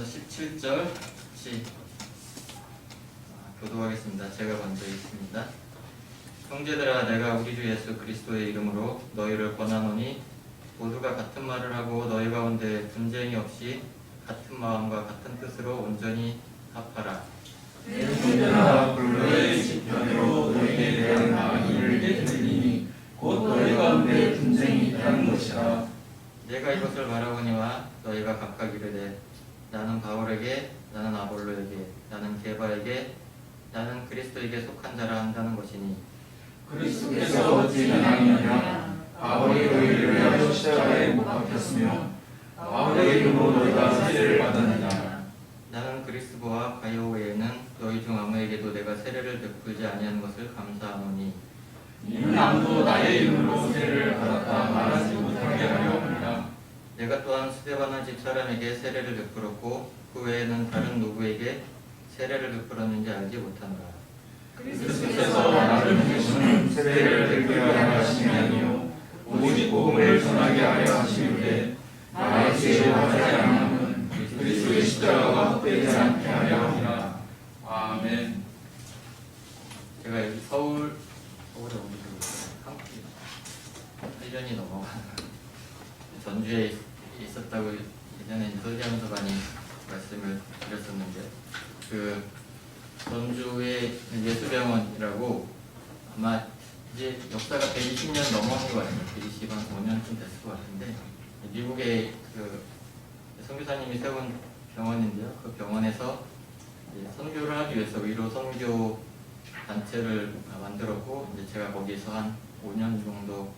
17절 같이 교도하겠습니다. 제가 먼저 읽습니다. 형제들아, 내가 우리 주 예수 그리스도의 이름으로 너희를 권하노니 모두가 같은 말을 하고 너희 가운데 분쟁이 없이 같은 마음과 같은 뜻으로 온전히 합하라. 내 형제들아, 불로의 지편으로 너희에 대한 강의를 들으니 곧 너희 가운데 분쟁이 있다는 것이라. 내가 이것을 말하거니와 너희가 각각 이르되 나는 바울에게, 나는 아볼로에게, 나는 게바에게, 나는 그리스도에게 속한 자라 한다는 것이니 그리스도께서 어찌 나느냐? 바울이 너희를 위하여 십자가에 못 박혔으며 바울의 이름으로 너희가 세례를 받았느냐? 나는 그리스도와 가이오 외에는 너희 중 아무에게도 내가 세례를 베풀지 아니한 것을 감사하노니 이는 아무도 나의 이름으로 세례를 받았다 말하지 못하게 하려 합니다. 내가 또한 스데반의 집 사람에게 세례를 베풀었고 그 외에는 다른 누구에게 세례를 베풀었는지 알지 못하노라. 그리스도께서 나를 부르시는 세례를 베풀게 하려 하심이 아니요 오직 복음을 전하게 하려 하심인데 나의 죄와 하지 않음은 그리스도의 십자가가 헛되지 않게 하려 함이라. 아멘. 제가 여기 서울에 오기로 한국 8년이 넘어가는 전주에 있었다고 예전에 설교하면서 많이 말씀을 드렸었는데, 그 전주의 예수병원이라고 아마 이제 역사가 120년 넘어간 것 같아요. 125년쯤 됐을 것 같은데, 미국의 그 선교사님이 세운 병원인데요. 그 병원에서 선교를 하기 위해서 의료 선교 단체를 만들었고, 이제 제가 거기서 한 5년 정도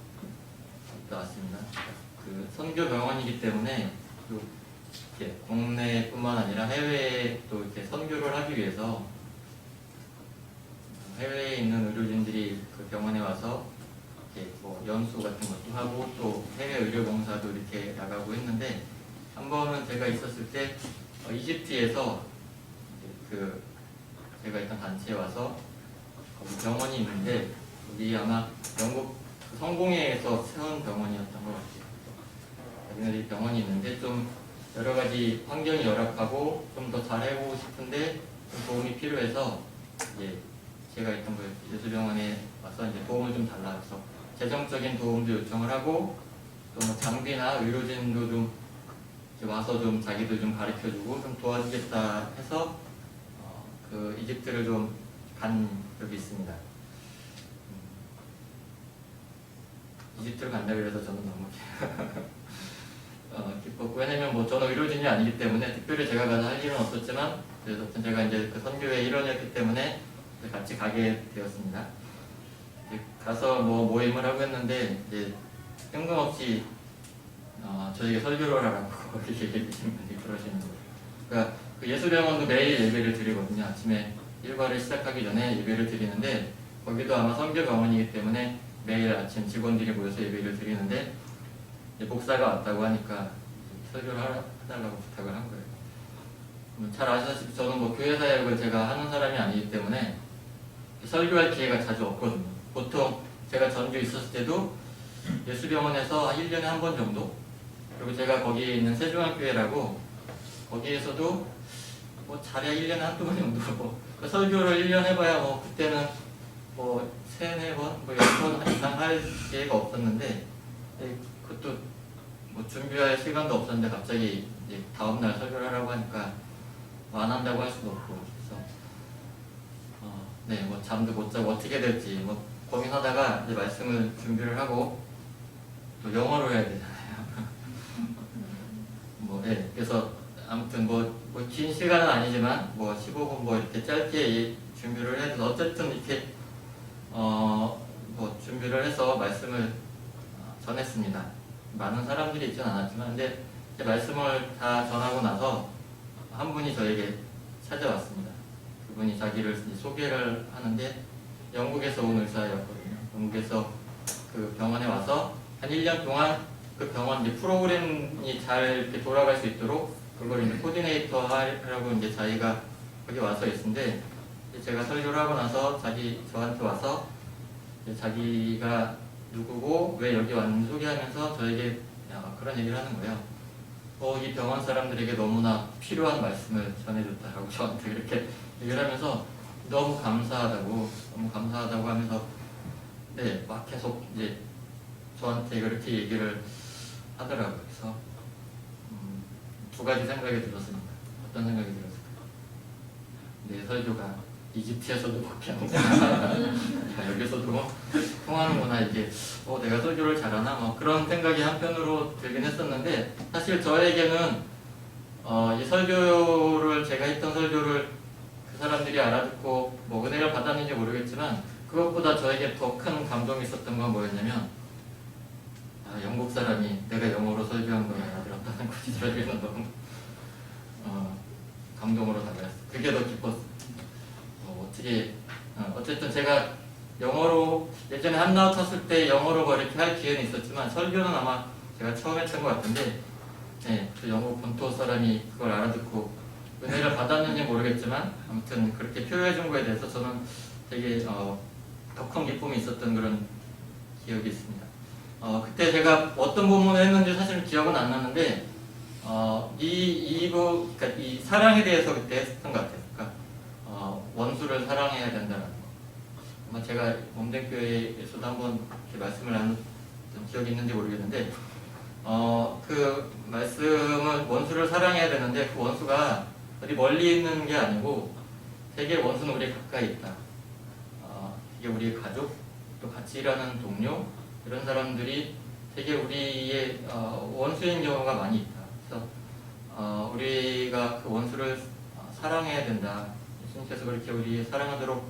있다 왔습니다. 그 선교 병원이기 때문에 또 이렇게 국내뿐만 아니라 해외에 또 이렇게 선교를 하기 위해서 해외에 있는 의료진들이 그 병원에 와서 이렇게 뭐 연수 같은 것도 하고 또 해외 의료 봉사도 이렇게 나가고 했는데, 한 번은 제가 있었을 때 이집트에서 그 제가 있던 단체에 와서 거기 병원이 있는데, 여기 아마 영국 성공회에서 세운 병원이었던 것 같아요. 여기는 병원이 있는데 좀 여러 가지 환경이 열악하고 좀 더 잘해보고 싶은데 좀 도움이 필요해서 이제 제가 있던 그 예수병원에 와서 이제 도움을 좀 달라 해서 재정적인 도움도 요청을 하고 또 뭐 장비나 의료진도 좀 와서 좀 자기도 좀 가르쳐주고 좀 도와주겠다 해서 그 이집트를 좀 간 적이 있습니다. 이집트를 간다고 해서 저는 너무 기뻤고, 왜냐면 뭐 저는 의료진이 아니기 때문에 특별히 제가 가서 할 일은 없었지만 그래서 제가 이제 그 선교의 일원이었기 때문에 같이 가게 되었습니다. 이제 가서 뭐 모임을 하고 했는데 이제 뜬금없이 저에게 설교를 하라고 그렇게 얘기해 주시는 분이 그러시는 거예요. 그러니까 그 예수병원도 매일 예배를 드리거든요. 아침에 일과를 시작하기 전에 예배를 드리는데, 거기도 아마 선교병원이기 때문에 매일 아침 직원들이 모여서 예배를 드리는데, 목사가 왔다고 하니까 설교를 해달라고 부탁을 한 거예요. 잘 아시다시피 저는 뭐 교회 사역을 제가 하는 사람이 아니기 때문에 설교할 기회가 자주 없거든요. 보통 제가 전주 있었을 때도 예수병원에서 1년에 한 번 정도, 그리고 제가 거기에 있는 세종학교회라고 거기에서도 뭐 잘해야 1년에 한두 번 정도 뭐 설교를 1년 해봐야 뭐 그때는 뭐 3, 4번, 뭐 6번 이상 할 기회가 없었는데, 그것도 뭐 준비할 시간도 없었는데 갑자기 이제 다음날 설교를 하라고 하니까 뭐 안 한다고 할 수도 없고, 그래서 뭐 잠도 못 자고 어떻게 될지 뭐 고민하다가 이제 말씀을 준비를 하고 또 영어로 해야 되잖아요. 그래서 아무튼 뭐 긴 시간은 아니지만 뭐 15분 뭐 이렇게 짧게 준비를 해서 어쨌든 이렇게 뭐 준비를 해서 말씀을 전했습니다. 많은 사람들이 있지는 않았지만, 근데 말씀을 다 전하고 나서 한 분이 저에게 찾아왔습니다. 그분이 자기를 소개를 하는데 영국에서 온 의사였거든요. 영국에서 그 병원에 와서 한 1년 동안 그 병원 이제 프로그램이 잘 이렇게 돌아갈 수 있도록 그걸 이제 코디네이터 하라고 이제 자기가 거기 와서 있는데, 제가 설교를 하고 나서 저한테 와서 자기가 누구고 왜 여기 왔는지 소개하면서 저에게 그런 얘기를 하는 거예요. 이 병원 사람들에게 너무나 필요한 말씀을 전해줬다라고 저한테 그렇게 얘기를 하면서 너무 감사하다고 하면서 네, 막 계속 이제 저한테 그렇게 얘기를 하더라고요. 그래서 두 가지 생각이 들었습니다. 어떤 생각이 들었을까요? 내 설교가 이집트에서도 먹히는구나, 여기서도 통하는구나, 이게 내가 설교를 잘하나, 뭐 그런 생각이 한편으로 들긴 했었는데, 사실 저에게는 이 설교를, 제가 했던 설교를 그 사람들이 알아듣고 뭐 은혜를 받았는지 모르겠지만, 그것보다 저에게 더 큰 감동이 있었던 건 뭐였냐면, 영국 사람이 내가 영어로 설교한 걸 알아들었다는 것이 저에게는 너무 감동으로 다가왔어요. 그게 더 기뻤어요. 어쨌든 제가 영어로 예전에 한나우 탔을 때 영어로 뭐 이렇게 할 기회는 있었지만, 설교는 아마 제가 처음 했던 것 같은데, 네, 그 영국 본토 사람이 그걸 알아듣고 은혜를 받았는지 모르겠지만 아무튼 그렇게 표현해 준 거에 대해서 저는 되게 더 큰 기쁨이 있었던 그런 기억이 있습니다. 그때 제가 어떤 본문을 했는지 사실은 기억은 안 나는데, 그러니까 이 사랑에 대해서 그때 했던 것 같아요. 그러니까 원수를 사랑해야 된다는 거. 아마 제가 몸된교회에서도 한번 이렇게 말씀을 나눴던 기억이 있는지 모르겠는데, 그 말씀은 원수를 사랑해야 되는데, 그 원수가 어디 멀리 있는 게 아니고 되게 원수는 우리 가까이 있다. 이게 우리의 가족, 또 같이 일하는 동료, 이런 사람들이 되게 우리의 원수인 경우가 많이 있다. 그래서 우리가 그 원수를 사랑해야 된다. 예수님께서 그렇게 우리 사랑하도록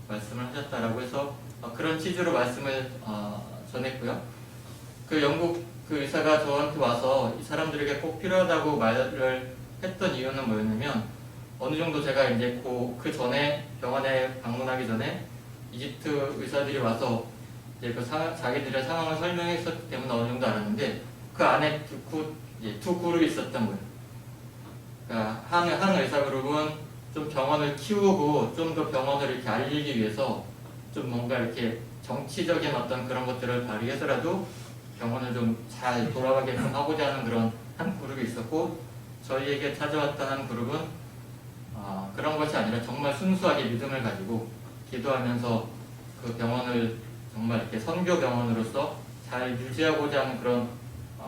말씀을 하셨다라고 해서 그런 취지로 말씀을 전했고요. 그 영국 그 의사가 저한테 와서 이 사람들에게 꼭 필요하다고 말을 했던 이유는 뭐였냐면, 어느 정도 제가 이제 그 전에 병원에 방문하기 전에 이집트 의사들이 와서 이제 자기들의 상황을 설명했었기 때문에 어느 정도 알았는데, 그 안에 두 그룹이 있었던 거예요. 그러니까 한 의사 그룹은 좀 병원을 키우고 좀 더 병원을 이렇게 알리기 위해서 좀 뭔가 이렇게 정치적인 어떤 그런 것들을 발휘해서라도 병원을 좀 잘 돌아가게끔 하고자 하는 그런 한 그룹이 있었고, 저희에게 찾아왔던 한 그룹은 그런 것이 아니라 정말 순수하게 믿음을 가지고 기도하면서 그 병원을 정말 이렇게 선교 병원으로서 잘 유지하고자 하는 그런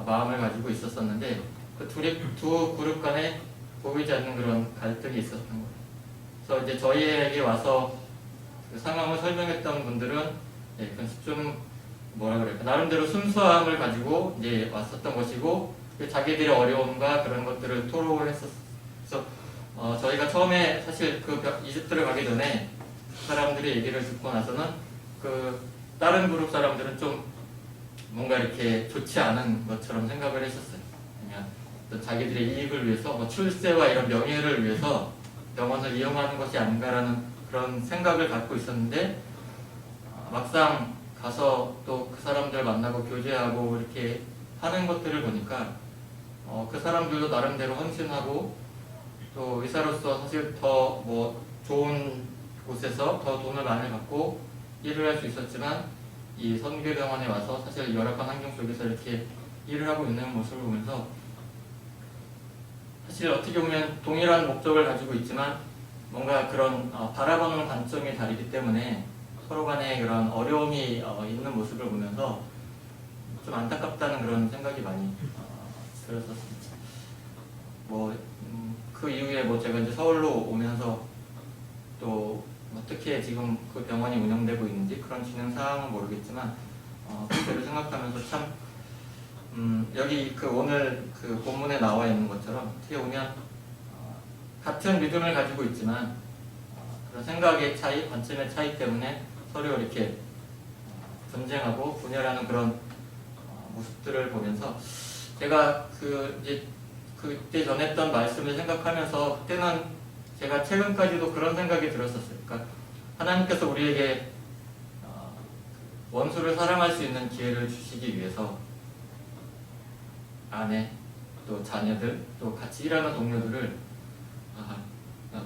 마음을 가지고 있었었는데, 그 두 그룹 간에 보이지 않는 그런 갈등이 있었던 거예요. 그래서 이제 저희에게 와서 그 상황을 설명했던 분들은 좀 뭐라 그럴까, 나름대로 순수함을 가지고 이제 왔었던 것이고, 자기들의 어려움과 그런 것들을 토로를 했었어. 저희가 처음에 사실 그 이집트를 가기 전에 사람들의 얘기를 듣고 나서는 그 다른 그룹 사람들은 좀 뭔가 이렇게 좋지 않은 것처럼 생각을 했었어요. 그냥 자기들의 이익을 위해서 뭐 출세와 이런 명예를 위해서 병원을 이용하는 것이 아닌가라는 그런 생각을 갖고 있었는데, 막상 가서 또 그 사람들 만나고 교제하고 이렇게 하는 것들을 보니까 그 사람들도 나름대로 헌신하고, 또 의사로서 사실 더 뭐 좋은 곳에서 더 돈을 많이 받고 일을 할 수 있었지만, 이 선교병원에 와서 사실 열악한 환경 속에서 이렇게 일을 하고 있는 모습을 보면서, 사실 어떻게 보면 동일한 목적을 가지고 있지만 뭔가 그런 바라보는 관점이 다르기 때문에 서로 간에 그런 어려움이 있는 모습을 보면서 좀 안타깝다는 그런 생각이 많이 들었었습니다. 그 이후에 제가 이제 서울로 오면서 또 어떻게 지금 그 병원이 운영되고 있는지 그런 진행 사항은 모르겠지만, 그때를 생각하면서 참 여기 오늘 그 본문에 나와 있는 것처럼 어떻게 보면 같은 믿음을 가지고 있지만 그런 생각의 차이, 관점의 차이 때문에 서로 이렇게 분쟁하고 분열하는 그런 모습들을 보면서, 제가 그때 전했던 말씀을 생각하면서, 그때는 제가 최근까지도 그런 생각이 들었었어요. 그러니까 하나님께서 우리에게 원수를 사랑할 수 있는 기회를 주시기 위해서 아내, 또 자녀들, 또 같이 일하는 동료들을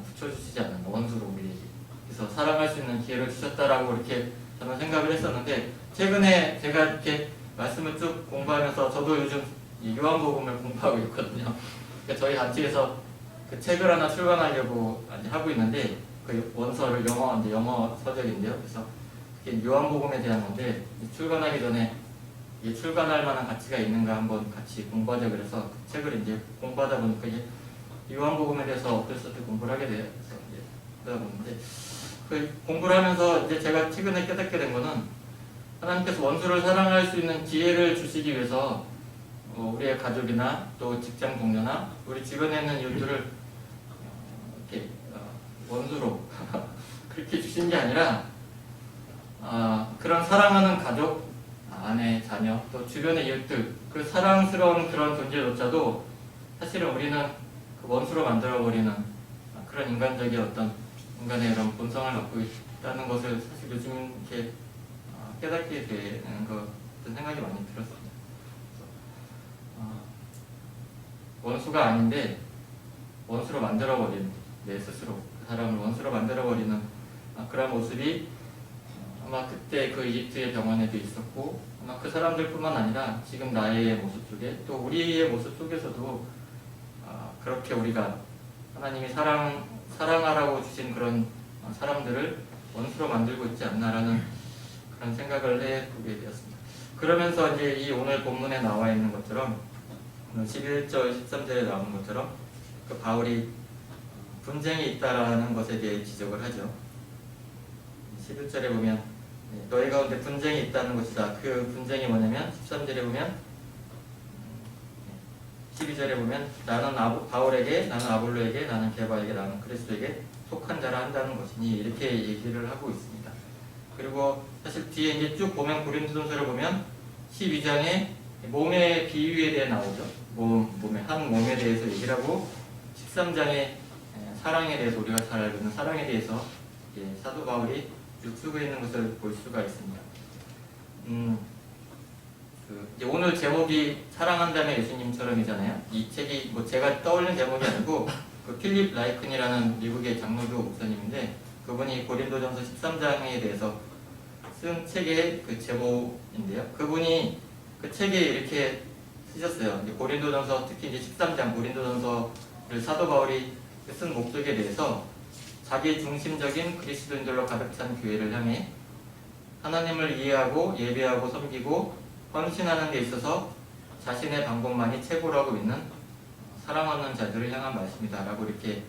붙여주시지 않는다, 원수로 우리에게. 그래서 사랑할 수 있는 기회를 주셨다라고 이렇게 저는 생각을 했었는데, 최근에 제가 이렇게 말씀을 쭉 공부하면서 저도 요즘 이 요한복음을 공부하고 있거든요. 그러니까 저희 단체에서 그 책을 하나 출간하려고 이제 하고 있는데 그 원서를 영어 서적인데요. 그래서 그게 요한복음에 대한 건데 출간하기 전에 이게 출간할 만한 가치가 있는가 한번 같이 공부하자 그래서 그 책을 이제 공부하다 보니까 이제 요한복음에 대해서 어쩔 수 없이 공부를 하게 돼요. 그래서 이제 하다 보는데 그 공부를 하면서 이제 제가 최근에 깨닫게 된 거는 하나님께서 원수를 사랑할 수 있는 기회를 주시기 위해서 우리의 가족이나 또 직장 동료나 우리 주변에 있는 이웃들을 이렇게 원수로 그렇게 주신 게 아니라 그런 사랑하는 가족, 아내, 자녀, 또 주변의 이웃들 그 사랑스러운 그런 존재조차도 사실은 우리는 그 원수로 만들어버리는 그런 인간적인 어떤 인간의 이런 본성을 갖고 있다는 것을 사실 요즘 이렇게 깨닫게 되는 것 같은 생각이 많이 들었습니다. 원수가 아닌데 원수로 만들어버리는 내 스스로 그 사람을 원수로 만들어버리는 그런 모습이 아마 그때 그 이집트의 병원에도 있었고 아마 그 사람들뿐만 아니라 지금 나의 모습 속에 또 우리의 모습 속에서도 그렇게 우리가 하나님이 사랑하라고 주신 그런 사람들을 원수로 만들고 있지 않나라는 그런 생각을 해보게 되었습니다. 그러면서 이제 이 오늘 본문에 나와 있는 것처럼 11절 13절에 나오는 것처럼 그 바울이 분쟁이 있다라는 것에 대해 지적을 하죠. 11절에 보면 너희 가운데 분쟁이 있다는 것이다. 그 분쟁이 뭐냐면 13절에 보면 12절에 보면 나는 바울에게 나는 아볼로에게 나는 게바에게 나는 그리스도에게 속한 자라 한다는 것이니 이렇게 얘기를 하고 있습니다. 그리고 사실 뒤에 이제 쭉 보면 고린도전서를 보면 12장에 몸의 비유에 대해 나오죠. 한 몸에 대해서 얘기를 하고 13장에 사랑에 대해서 우리가 잘 알고 있는 사랑에 대해서 사도 바울이 쭉 쓰고 있는 것을 볼 수가 있습니다. 이제 오늘 제목이 사랑한다면 예수님처럼이잖아요. 이 책이 제가 떠올린 제목이 아니고 그 필립 라이큰이라는 미국의 장로교 목사님인데 그분이 고린도전서 13장에 대해서 쓴 책의 그 제목인데요. 그분이 그 책에 이렇게 쓰셨어요. 이제 고린도전서 특히 이제 13장 고린도전서를 사도 바울이 쓴 목적에 대해서 자기 중심적인 그리스도인들로 가득 찬 교회를 향해 하나님을 이해하고 예배하고 섬기고 헌신하는 데 있어서 자신의 방법만이 최고라고 믿는 사랑하는 자들을 향한 말씀이다 라고 이렇게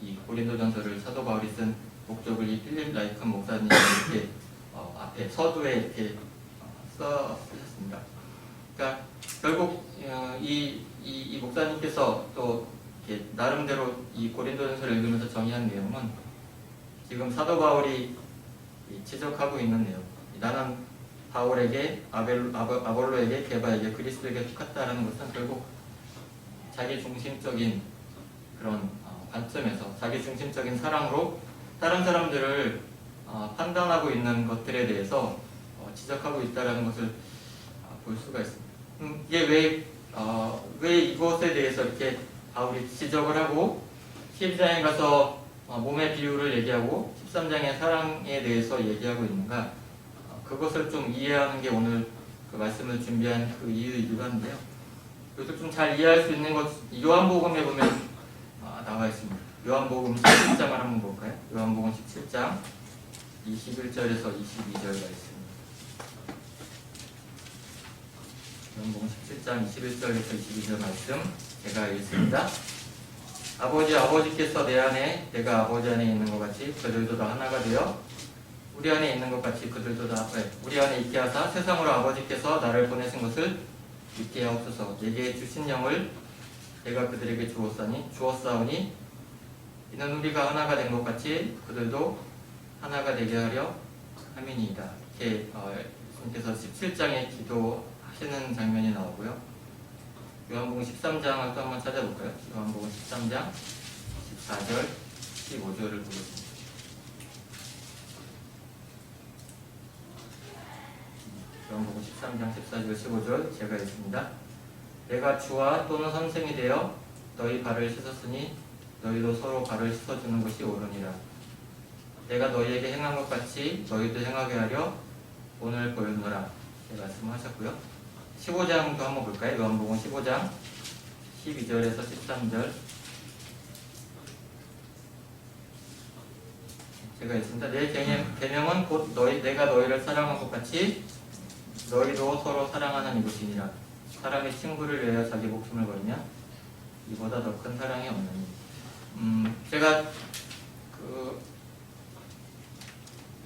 이 고린도전서를 사도 바울이 쓴 목적을 이 필립 라이큰 목사님이 이렇게 앞에 서두에 이렇게 쓰셨습니다. 그러니까 결국 이 목사님께서 또 이렇게 나름대로 이 고린도전서를 읽으면서 정의한 내용은 지금 사도 바울이 지적하고 있는 내용. 나는 바울에게 아볼로에게 게바에게 그리스도에게 똑같다라는 것은 결국 자기 중심적인 그런 관점에서 자기 중심적인 사랑으로 다른 사람들을 판단하고 있는 것들에 대해서 지적하고 있다라는 것을 볼 수가 있습니다. 이게 왜 이것에 대해서 이렇게 바울이 지적을 하고 12장에 가서 몸의 비유를 얘기하고 13장의 사랑에 대해서 얘기하고 있는가? 그것을 좀 이해하는 게 오늘 그 말씀을 준비한 그 이유이기도 한데요. 이것을 좀 잘 이해할 수 있는 것, 요한복음에 보면 나와 있습니다. 요한복음 17장을 한번 볼까요? 요한복음 17장 21절에서 22절 말씀. 요한복음 17장 21절에서 22절 말씀 제가 읽습니다. 아버지께서 내 안에 내가 아버지 안에 있는 것 같이 그들도 다 하나가 되어 우리 안에 있는 것 같이 그들도 다 우리 안에 있게 하사 세상으로 아버지께서 나를 보내신 것을 믿게 하옵소서. 내게 주신 영을 내가 그들에게 주었사오니 이는 우리가 하나가 된 것 같이 그들도 하나가 되게 하려 함이니이다. 이렇게 예수님께서 17장에 기도하시는 장면이 나오고요. 요한복음 13장을 또 한번 찾아볼까요? 요한복음 13장 14절 15절을 보겠습니다. 요한복음 13장 14절 15절 제가 읽습니다. 내가 주와 또는 선생이 되어 너희 발을 씻었으니 너희도 서로 발을 씻어주는 것이 옳으니라. 내가 너희에게 행한 것 같이 너희도 행하게 하려 오늘 보였노라. 네, 말씀하셨고요. 15장도 한번 볼까요? 요한복음 15장 12절에서 13절 제가 있습니다. 내 계명은 곧 내가 너희를 사랑한 것 같이 너희도 서로 사랑하는 이것이니라. 사람이 친구를 위하여 자기 목숨을 걸면 이보다 더 큰 사랑이 없느니. 제가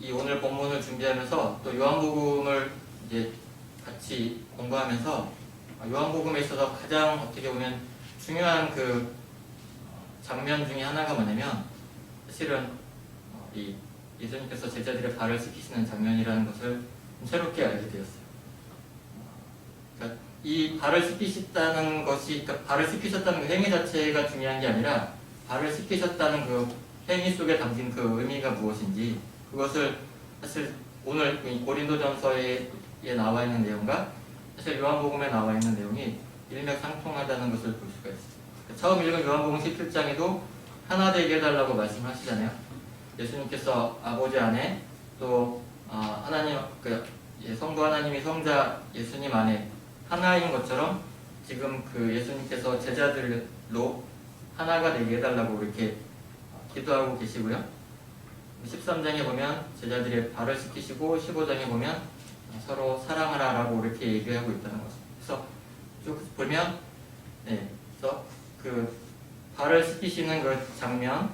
이 오늘 본문을 준비하면서 또 요한복음을 이제 같이 공부하면서 요한복음에 있어서 가장 어떻게 보면 중요한 그 장면 중에 하나가 뭐냐면 사실은 이 예수님께서 제자들의 발을 씻기시는 장면이라는 것을 새롭게 알게 되었어요. 그러니까 이 발을 씻기셨다는 것이, 그러니까 발을 씻기셨다는 그 행위 자체가 중요한 게 아니라 발을 씻기셨다는 그 행위 속에 담긴 그 의미가 무엇인지 그것을 사실 오늘 고린도전서에 나와 있는 내용과 사실 요한복음에 나와 있는 내용이 일맥상통하다는 것을 볼 수가 있어요. 처음 읽은 요한복음 17장에도 하나 되게 해달라고 말씀하시잖아요. 예수님께서 아버지 안에 또 하나님 성부 하나님이 성자 예수님 안에 하나인 것처럼 지금 그 예수님께서 제자들로 하나가 되게 해달라고 이렇게 기도하고 계시고요. 13장에 보면 제자들의 발을 씻기시고 15장에 보면 서로 사랑하라라고 이렇게 얘기하고 있다는 거죠. 그래서 쭉 보면 그래서 그 발을 씻기시는 그 장면,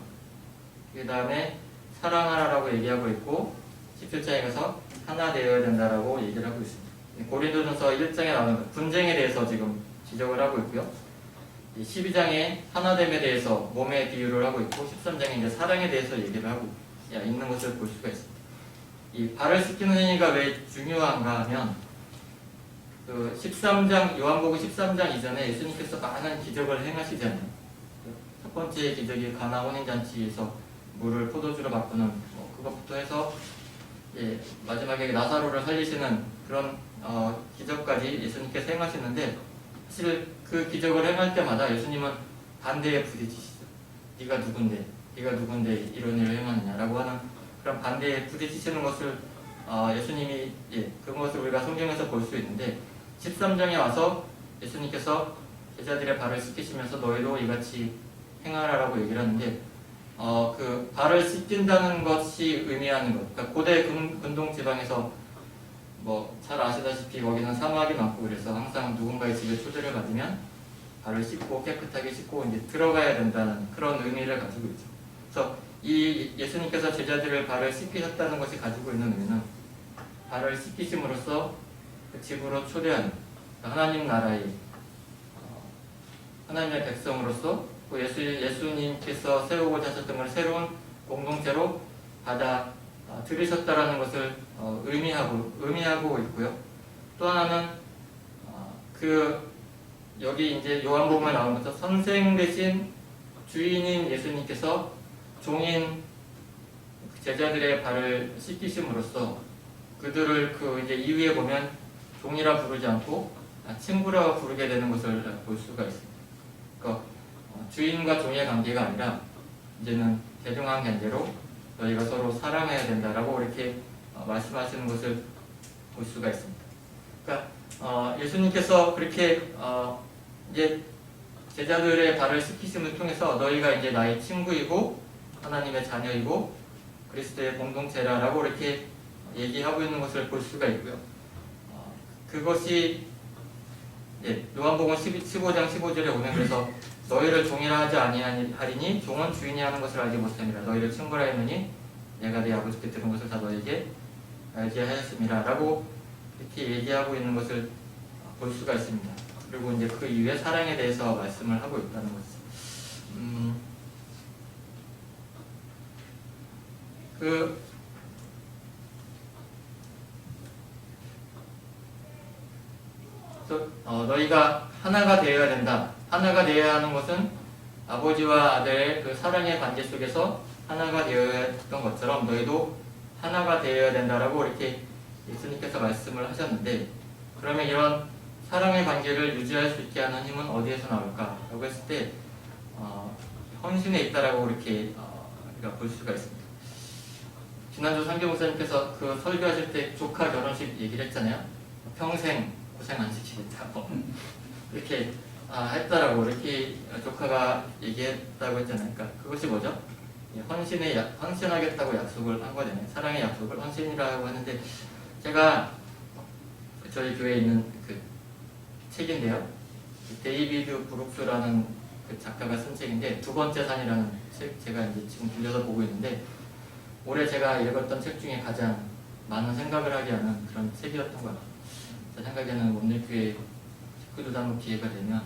그 다음에 사랑하라라고 얘기하고 있고 17장에 가서 하나 되어야 된다라고 얘기를 하고 있습니다. 고린도전서 1장에 나오는 분쟁에 대해서 지금 지적을 하고 있고요. 12장에 하나됨에 대해서 몸의 비유를 하고 있고 13장에 이제 사랑에 대해서 얘기를 하고 있는 것을 볼 수가 있습니다. 이 발을 씻기는 행위가 왜 중요한가 하면 그 13장 요한복음 13장 이전에 예수님께서 많은 기적을 행하시잖아요. 첫 번째 기적이 가나 혼인잔치에서 물을 포도주로 바꾸는 그것부터 해서 마지막에 나사로를 살리시는 그런 기적까지 예수님께서 행하시는데 사실 그 기적을 행할 때마다 예수님은 반대에 부딪히시죠. 네가 누군데 이런 일을 행하느냐라고 하는 그런 반대에 부딪히시는 것을 예수님이 그것을 우리가 성경에서 볼 수 있는데 13장에 와서 예수님께서 제자들의 발을 씻기시면서 너희도 이같이 행하라라고 얘기를 하는데 그 발을 씻긴다는 것이 의미하는 것. 그러니까 고대 근동 지방에서 뭐 잘 아시다시피 거기는 사막이 많고 그래서 항상 누군가의 집에 초대를 받으면 발을 씻고 깨끗하게 씻고 이제 들어가야 된다는 그런 의미를 가지고 있죠. 그래서 이 예수님께서 제자들을 발을 씻기셨다는 것이 가지고 있는 의미는 발을 씻기심으로써 그 집으로 초대하는 하나님 나라의 하나님의 백성으로서 또 예수님께서 세우고자 하셨던 걸 새로운 공동체로 받아 들이셨다라는 것을 의미하고 있고요. 또 하나는 여기 이제 요한복음에 나오는 것처럼 선생 대신 주인인 예수님께서 종인 제자들의 발을 씻기심으로써 그들을 이제 이후에 보면 종이라 부르지 않고 친구라 부르게 되는 것을 볼 수가 있습니다. 그러니까 주인과 종의 관계가 아니라 이제는 대등한 관계로 너희가 서로 사랑해야 된다라고 이렇게 말씀하시는 것을 볼 수가 있습니다. 그러니까 예수님께서 그렇게 이제 제자들의 발을 씻기심을 통해서 너희가 이제 나의 친구이고 하나님의 자녀이고 그리스도의 공동체라라고 이렇게 얘기하고 있는 것을 볼 수가 있고요. 그것이 요한복음 15장 15절에 보면 그래서 너희를 종이라 하지 아니하리니 종은 주인이 하는 것을 알지 못함이라 너희를 친구라 했느니 내가 네 아버지께 들은 것을 다 너희에게 알게 하였습니다 라고 이렇게 얘기하고 있는 것을 볼 수가 있습니다. 그리고 이제 그 이후에 사랑에 대해서 말씀을 하고 있다는 거죠. 너희가 하나가 되어야 된다. 하나가 되어야 하는 것은 아버지와 아들의 그 사랑의 관계 속에서 하나가 되어야 했던 것처럼 너희도 하나가 되어야 된다라고 이렇게 예수님께서 말씀을 하셨는데 그러면 이런 사랑의 관계를 유지할 수 있게 하는 힘은 어디에서 나올까? 라고 했을 때 헌신에 있다라고 이렇게 우리가 볼 수가 있습니다. 지난주 상교 목사님께서 그 설교하실 때 조카 결혼식 얘기를 했잖아요. 평생 고생 안 시키겠다 뭐 이렇게 했다라고 이렇게 조카가 얘기했다고 했잖아요. 그러니까 그것이 뭐죠? 헌신하겠다고 약속을 한 거잖아요. 사랑의 약속을 헌신이라고 하는데, 제가 저희 교회에 있는 그 책인데요, 데이비드 브룩스라는 그 작가가 쓴 책인데, 두 번째 산이라는 책, 제가 이제 지금 빌려서 보고 있는데, 올해 제가 읽었던 책 중에 가장 많은 생각을 하게 하는 그런 책이었던 것 같아요. 제 생각에는 오늘교회 식구들도 한번 기회가 되면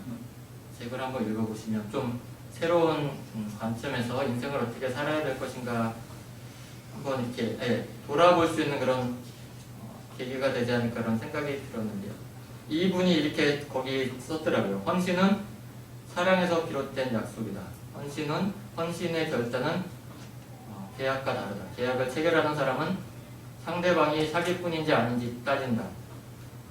책을 한번 읽어보시면 좀 새로운 관점에서 인생을 어떻게 살아야 될 것인가 한번 이렇게 돌아볼 수 있는 그런 계기가 되지 않을까 그런 생각이 들었는데요. 이분이 이렇게 거기 썼더라고요. 헌신은 사랑에서 비롯된 약속이다. 헌신의 결단은 계약과 다르다. 계약을 체결하는 사람은 상대방이 사기꾼인지 아닌지 따진다.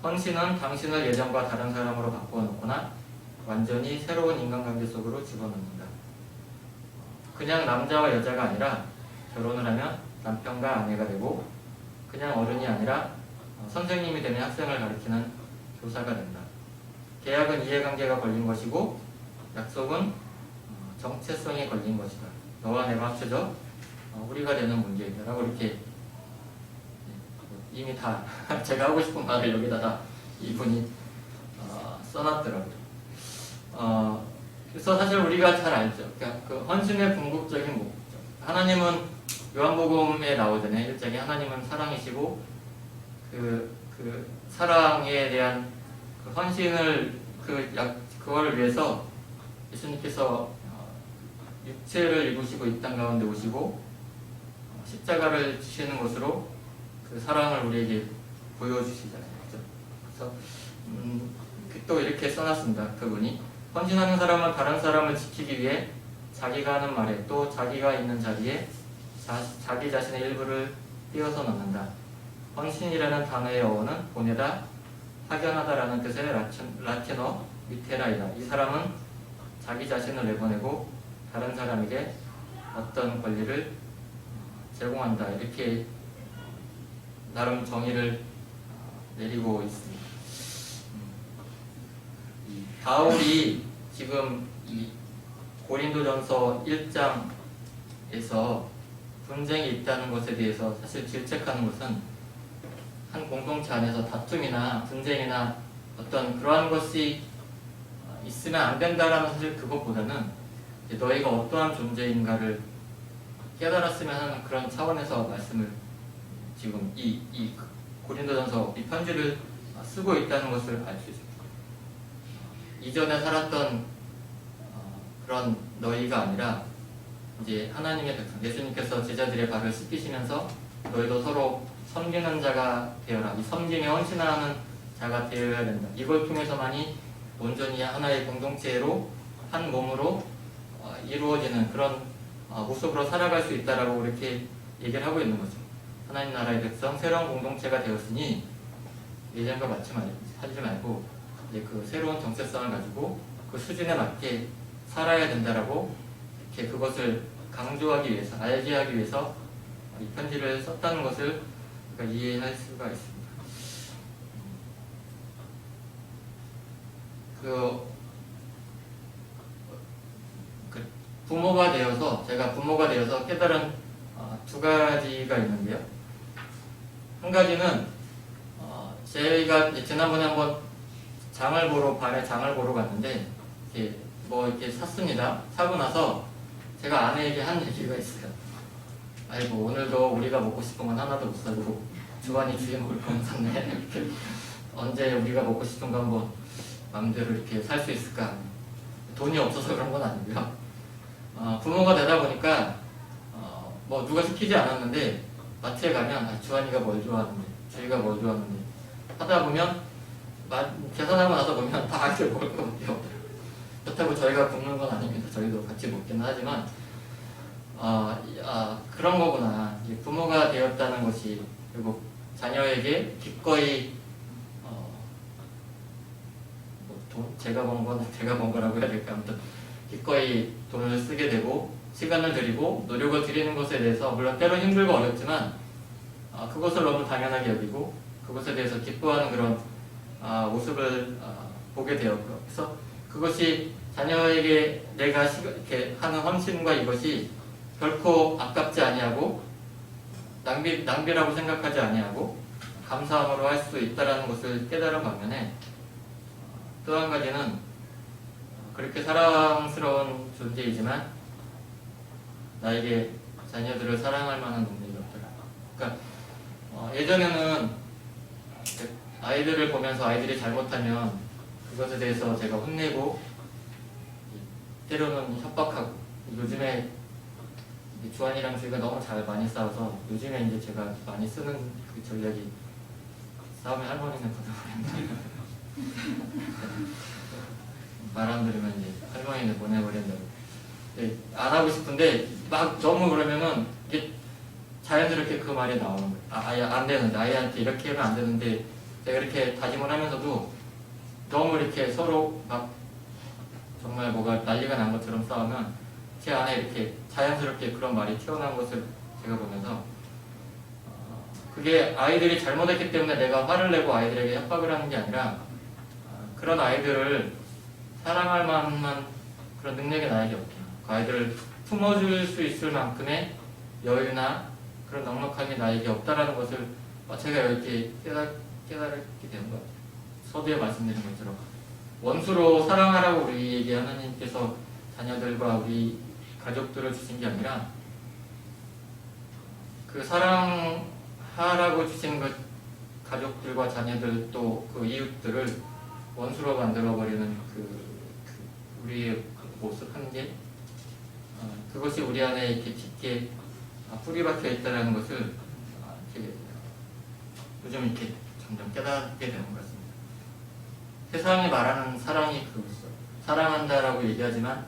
헌신은 당신을 예전과 다른 사람으로 바꾸어 놓거나 완전히 새로운 인간관계 속으로 집어넣는다. 그냥 남자와 여자가 아니라 결혼을 하면 남편과 아내가 되고, 그냥 어른이 아니라 선생님이 되면 학생을 가르치는 교사가 된다. 계약은 이해관계가 걸린 것이고, 약속은 정체성이 걸린 것이다. 너와 내가 합쳐져 우리가 되는 문제이다 라고 이렇게 이미 다 제가 하고 싶은 말을 여기다가 이분이 써놨더라고요. 그래서 사실 우리가 잘 알죠. 그러니까 그 헌신의 궁극적인 목적. 하나님은 요한복음에 나오잖아요. 1장에 하나님은 사랑이시고 그 사랑에 대한 그 헌신을 그걸 위해서 예수님께서 육체를 입으시고 이 땅 가운데 오시고 십자가를 지시는 것으로 그 사랑을 우리에게 보여주시잖아요. 그렇죠? 그래서 또 이렇게 써놨습니다. 그분이 헌신하는 사람은 다른 사람을 지키기 위해 자기가 하는 말에 또 자기가 있는 자리에 자기 자신의 일부를 띄어서 넣는다. 헌신이라는 단어의 어원은 보내다, 파견하다라는 뜻의 라틴어 미테라이다. 이 사람은 자기 자신을 내보내고 다른 사람에게 어떤 권리를 제공한다. 이렇게 나름 정의를 내리고 있습니다. 바울이 지금 이 고린도전서 1장에서 분쟁이 있다는 것에 대해서 사실 질책하는 것은 한 공동체 안에서 다툼이나 분쟁이나 어떤 그러한 것이 있으면 안 된다라는 사실 그것보다는 너희가 어떠한 존재인가를 깨달았으면 하는 그런 차원에서 말씀을 지금 이 고린도전서 이 편지를 쓰고 있다는 것을 알 수 있습니다. 이전에 살았던 그런 너희가 아니라 이제 하나님의 백성, 예수님께서 제자들의 발을 씻기시면서 너희도 서로 섬기는 자가 되어라. 이 섬김에 헌신하는 자가 되어야 된다. 이걸 통해서만이 온전히 하나의 공동체로 한 몸으로 이루어지는 그런 모습으로 살아갈 수 있다라고 이렇게 얘기를 하고 있는 거죠. 하나님 나라의 백성, 새로운 공동체가 되었으니 예전과 하지 말고 이제 그 새로운 정체성을 가지고 그 수준에 맞게 살아야 된다라고 이렇게 그것을 강조하기 위해서, 알게 하기 위해서 이 편지를 썼다는 것을 우리가 이해할 수가 있습니다. 제가 부모가 되어서 깨달은 두 가지가 있는데요. 한 가지는 저희가 지난번에 한번 발에 장을 보러 갔는데 이렇게 샀습니다. 사고 나서 제가 아내에게 한 얘기가 있어요. 아이고 오늘도 우리가 먹고 싶은 건 하나도 못 사고 주환이 주에 먹을 거만 샀네. 이렇게 언제 우리가 먹고 싶은 거 한번 마음대로 이렇게 살 수 있을까? 돈이 없어서 그런 건 아니고요. 부모가 되다 보니까 뭐 누가 시키지 않았는데 마트에 가면 주환이가 뭘 좋아하는데 주희가 뭘 좋아하는데 하다 보면 계산하고 나서 보면 다 이렇게 먹을 것 같아요. 그렇다고 저희가 굶는 건 아닙니다. 저희도 같이 먹기는 하지만 그런 거구나. 부모가 되었다는 것이 그리고 자녀에게 기꺼이 제가 번 거라고 해야 될까? 아무튼 기꺼이 돈을 쓰게 되고 시간을 들이고 노력을 들이는 것에 대해서 물론 때론 힘들고 어렵지만 그것을 너무 당연하게 여기고 그것에 대해서 기뻐하는 그런 모습을 보게 되었고요. 그래서 그것이 자녀에게 내가 이렇게 하는 헌신과 이것이 결코 아깝지 아니하고 낭비라고 생각하지 아니하고 감사함으로 할 수 있다라는 것을 깨달은 반면에 또 한 가지는 그렇게 사랑스러운 존재이지만 나에게 자녀들을 사랑할 만한 능력이 없더라. 그러니까 예전에는 아이들을 보면서 아이들이 잘못하면 그것에 대해서 제가 혼내고 때로는 협박하고 요즘에 주한이랑 주희가 너무 잘 많이 싸워서 요즘에 이제 제가 많이 쓰는 그 전략이 싸우면 할머니는 보내버린다. 말 안 들으면 이제 할머니는 보내버린다고. 안 하고 싶은데 막 너무 그러면은 이게 자연스럽게 그 말이 나오는 거예요. 아예 안 되는데 아이한테 이렇게 하면 안 되는데 제가 이렇게 다짐을 하면서도 너무 이렇게 서로 막 정말 뭐가 난리가 난 것처럼 싸우면 제 안에 이렇게 자연스럽게 그런 말이 튀어나온 것을 제가 보면서 그게 아이들이 잘못했기 때문에 내가 화를 내고 아이들에게 협박을 하는 게 아니라 그런 아이들을 사랑할 만한 그런 능력이 나에게 없구나. 그 아이들을 품어줄 수 있을 만큼의 여유나 그런 넉넉함이 나에게 없다라는 것을 제가 이렇게 깨닫게 되는 것 같아요. 서두에 말씀드린 것처럼 원수로 사랑하라고 우리에게 하나님께서 자녀들과 우리 가족들을 주신 게 아니라 그 사랑하라고 주신 그 가족들과 자녀들 또 그 이웃들을 원수로 만들어버리는 우리의 그 모습 한계 그것이 우리 안에 이렇게 깊게 뿌리박혀 있다는 것을 이렇게 요즘 이렇게 점점 깨닫게 되는 것 같습니다. 세상이 말하는 사랑이 그것이죠. 사랑한다라고 얘기하지만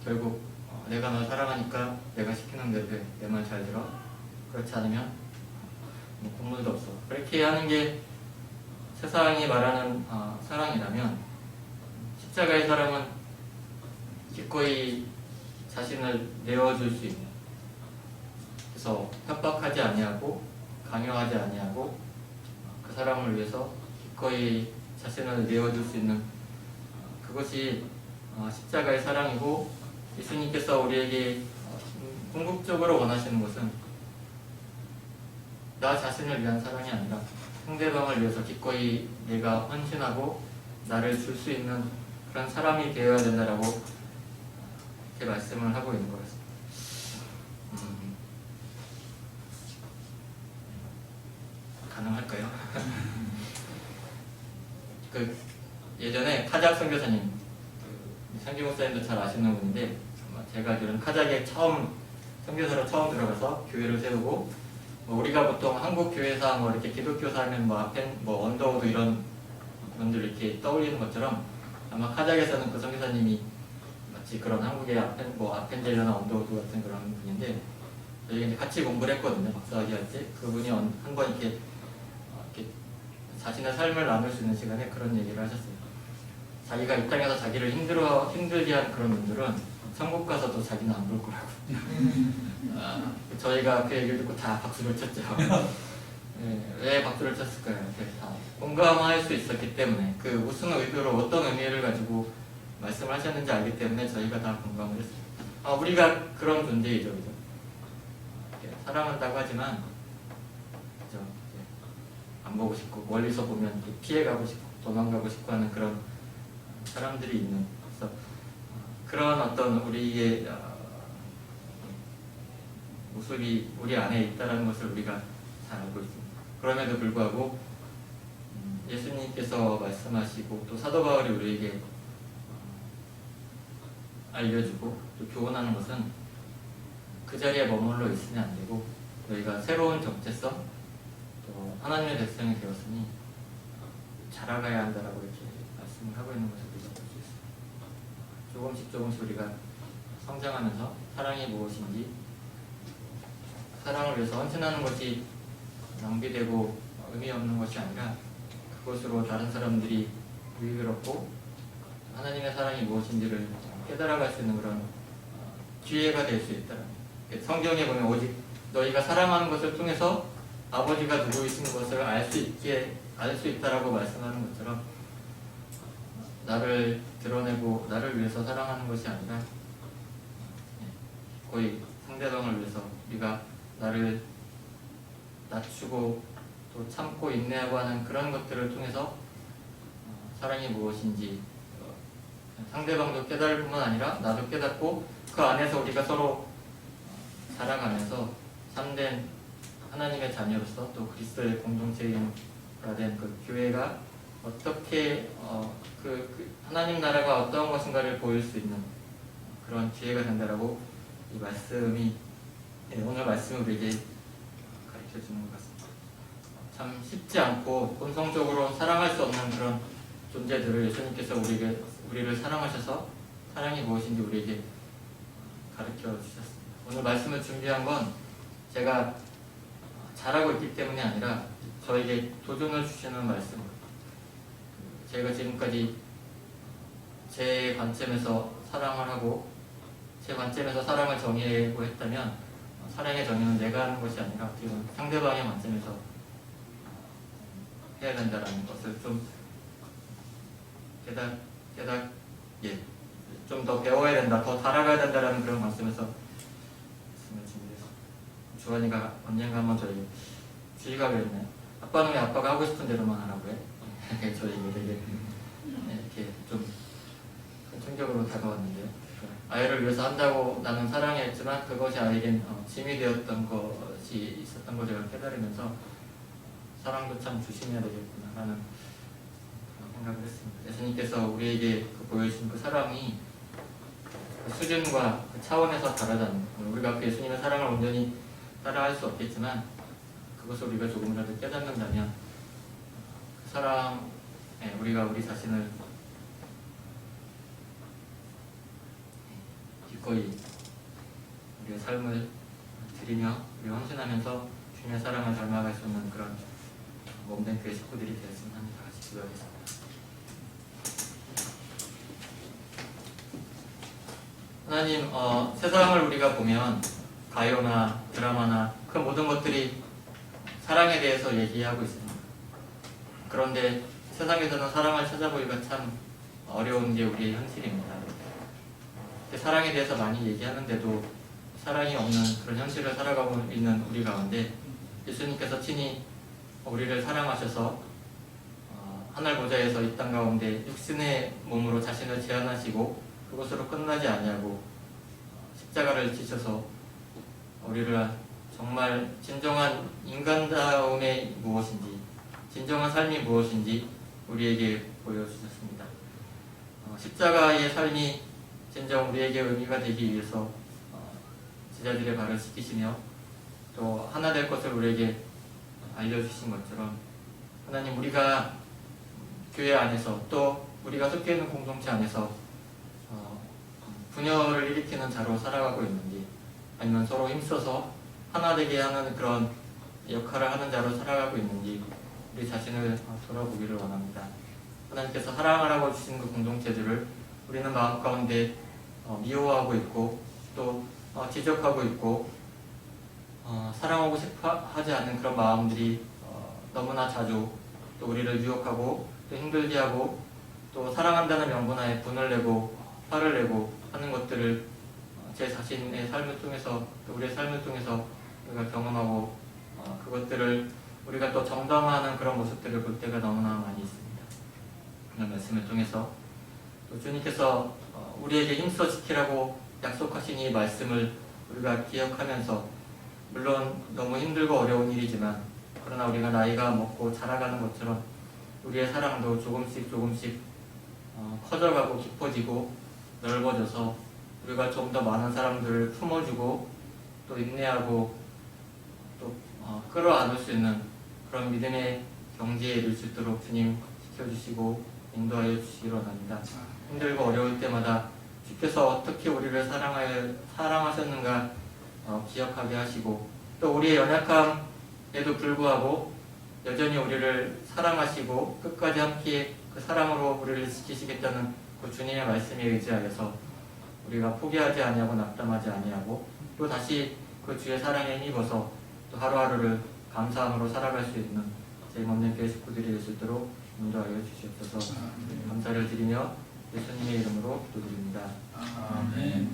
결국 내가 널 사랑하니까 내가 시키는 대로 내 말 잘 들어. 그렇지 않으면 국물도 없어. 그렇게 하는 게 세상이 말하는 사랑이라면 십자가의 사랑은 기꺼이 자신을 내어줄 수 있는 그래서 협박하지 아니하고 강요하지 아니하고 그 사람을 위해서 기꺼이 자신을 내어줄 수 있는 그것이 십자가의 사랑이고 예수님께서 우리에게 궁극적으로 원하시는 것은 나 자신을 위한 사랑이 아니라 상대방을 위해서 기꺼이 내가 헌신하고 나를 줄 수 있는 그런 사람이 되어야 된다라고 이렇게 말씀을 하고 있는 것 같습니다. 가능할까요? 예전에 카작 선교사님, 상기 목사님도 잘 아시는 분인데 제가 알기로는 카작에 선교사로 처음 들어가서 교회를 세우고 우리가 보통 한국 교회사 이렇게 기독교사 하면 언더우드 이런 분들 이렇게 떠올리는 것처럼 아마 카작에서는 그 선교사님이 마치 그런 한국의 아펜젤러나 언더우드 같은 그런 분인데 저희가 이제 같이 공부를 했거든요. 박사학위 할 때 그분이 한 번 이렇게 자신의 삶을 나눌 수 있는 시간에 그런 얘기를 하셨어요. 자기가 이 땅에서 자기를 힘들게 한 그런 분들은 천국 가서도 자기는 안 볼 거라고. 저희가 그 얘기를 듣고 다 박수를 쳤죠. 왜 박수를 쳤을까요? 다 공감할 수 있었기 때문에 그 무슨 의도로 어떤 의미를 가지고 말씀을 하셨는지 알기 때문에 저희가 다 공감을 했어요. 우리가 그런 존재이죠. 그죠? 사랑한다고 하지만 그죠? 안 보고 싶고 멀리서 보면 피해가고 싶고 도망가고 싶고 하는 그런 사람들이 있는 그래서 그런 어떤 우리의 모습이 우리 안에 있다는 것을 우리가 잘 알고 있습니다. 그럼에도 불구하고 예수님께서 말씀하시고 또 사도 바울이 우리에게 알려주고 또 교훈하는 것은 그 자리에 머물러 있으면 안 되고 너희가 새로운 정체성 또 하나님의 백성이 되었으니 자라가야 한다라고 이렇게 말씀을 하고 있는 것을 우리가 볼 수 있습니다. 조금씩 우리가 성장하면서 사랑이 무엇인지 사랑을 위해서 헌신하는 것이 낭비되고 의미 없는 것이 아니라 그것으로 다른 사람들이 유익을 얻고 하나님의 사랑이 무엇인지를 깨달아갈 수 있는 그런 기회가 될 수 있다. 성경에 보면 오직 너희가 사랑하는 것을 통해서 아버지가 누구이신 것을 알 수 있게 알 수 있다라고 말씀하는 것처럼 나를 드러내고 나를 위해서 사랑하는 것이 아니라 거의 상대방을 위해서 우리가 나를 낮추고 또 참고 인내하고 하는 그런 것들을 통해서 사랑이 무엇인지 상대방도 깨달을 뿐만 아니라 나도 깨닫고 그 안에서 우리가 서로 자라가면서 참된 하나님의 자녀로서 또 그리스도의 공동체가 된 그 교회가 어떻게 하나님 나라가 어떠한 것인가를 보일 수 있는 그런 기회가 된다라고 이 말씀이 오늘 말씀을 우리에게 가르쳐 주는 것 같습니다. 참 쉽지 않고 본성적으로 사랑할 수 없는 그런 존재들을 예수님께서 우리를 사랑하셔서 사랑이 무엇인지 우리에게 가르쳐 주셨습니다. 오늘 말씀을 준비한 건 제가 잘하고 있기 때문이 아니라 저에게 도전을 주시는 말씀. 제가 지금까지 제 관점에서 사랑을 하고 제 관점에서 사랑을 정의하고 했다면 사랑의 정의는 내가 하는 것이 아니라 어떻게 보면 상대방의 관점에서 해야 된다는 것을 좀 좀 더 배워야 된다, 더 달아가야 된다는 그런 말씀에서 말씀을 준비해서 주환이가 언젠가 한번 저에게 주의가 그랬나요? 아빠는 왜 아빠가 하고 싶은 대로만 하라고 해? 저에게 되게 이렇게 좀 충격으로 다가왔는데요. 아이를 위해서 한다고 나는 사랑했지만 그것이 아이에겐 짐이 되었던 것이 있었던 걸 제가 깨달으면서 사랑도 참 조심해야 되겠구나 라는 생각을 했습니다. 예수님께서 우리에게 보여주신 그 사랑이 그 수준과 그 차원에서 다르다는 것. 우리가 그 예수님의 사랑을 온전히 따라할 수 없겠지만 그것을 우리가 조금이라도 깨닫는다면 그 사랑에 우리가 우리 자신을 기꺼이 우리의 삶을 드리며 우리 헌신하면서 주님의 사랑을 닮아갈 수 있는 그런 몸된 교회 식구들이 되었으면 합니다. 같이 기도하겠습니다. 하나님, 세상을 우리가 보면 가요나 드라마나 그 모든 것들이 사랑에 대해서 얘기하고 있습니다. 그런데 세상에서는 사랑을 찾아보기가 참 어려운 게 우리의 현실입니다. 사랑에 대해서 많이 얘기하는데도 사랑이 없는 그런 현실을 살아가고 있는 우리 가운데 예수님께서 친히 우리를 사랑하셔서 하늘 보좌에서 이 땅 가운데 육신의 몸으로 자신을 제한하시고 그것으로 끝나지 아니하고 십자가를 지셔서 우리를 정말 진정한 인간다움이 무엇인지 진정한 삶이 무엇인지 우리에게 보여주셨습니다. 십자가의 삶이 진정 우리에게 의미가 되기 위해서 제자들의 발을 씻기시며 또 하나 될 것을 우리에게 알려주신 것처럼 하나님, 우리가 교회 안에서 또 우리가 속해 있는 공동체 안에서 분열을 일으키는 자로 살아가고 있는지 아니면 서로 힘써서 하나 되게 하는 그런 역할을 하는 자로 살아가고 있는지 우리 자신을 돌아보기를 원합니다. 하나님께서 사랑하라고 주신 그 공동체들을 우리는 마음 가운데 미워하고 있고 또 지적하고 있고 사랑하고 싶어 하지 않는 그런 마음들이 너무나 자주 또 우리를 유혹하고 또 힘들게 하고 또 사랑한다는 명분하에 분을 내고 화를 내고 하는 것들을 제 자신의 삶을 통해서 또 우리의 삶을 통해서 우리가 경험하고 그것들을 우리가 또 정당화하는 그런 모습들을 볼 때가 너무나 많이 있습니다. 오늘 말씀을 통해서 또 주님께서 우리에게 힘써 지키라고 약속하신 이 말씀을 우리가 기억하면서 물론 너무 힘들고 어려운 일이지만 그러나 우리가 나이가 먹고 자라가는 것처럼 우리의 사랑도 조금씩 커져가고 깊어지고 넓어져서 우리가 좀 더 많은 사람들을 품어주고 또 인내하고 또 끌어안을 수 있는 그런 믿음의 경지에 이를 수 있도록 주님 지켜주시고 인도하여 주시기로 합니다. 힘들고 어려울 때마다 주께서 어떻게 우리를 사랑하셨는가 기억하게 하시고 또 우리의 연약함에도 불구하고 여전히 우리를 사랑하시고 끝까지 함께 그 사랑으로 우리를 지키시겠다는 그 주님의 말씀에 의지하여서 우리가 포기하지 아니하고 낙담하지 아니하고 또 다시 그 주의 사랑에 힘입어서 또 하루하루를 감사함으로 살아갈 수 있는 죄없는 교회 식구들이 될 수 있도록 인도하여 주시옵소서. 감사를 드리며 예수님의 이름으로 기도드립니다. 아멘.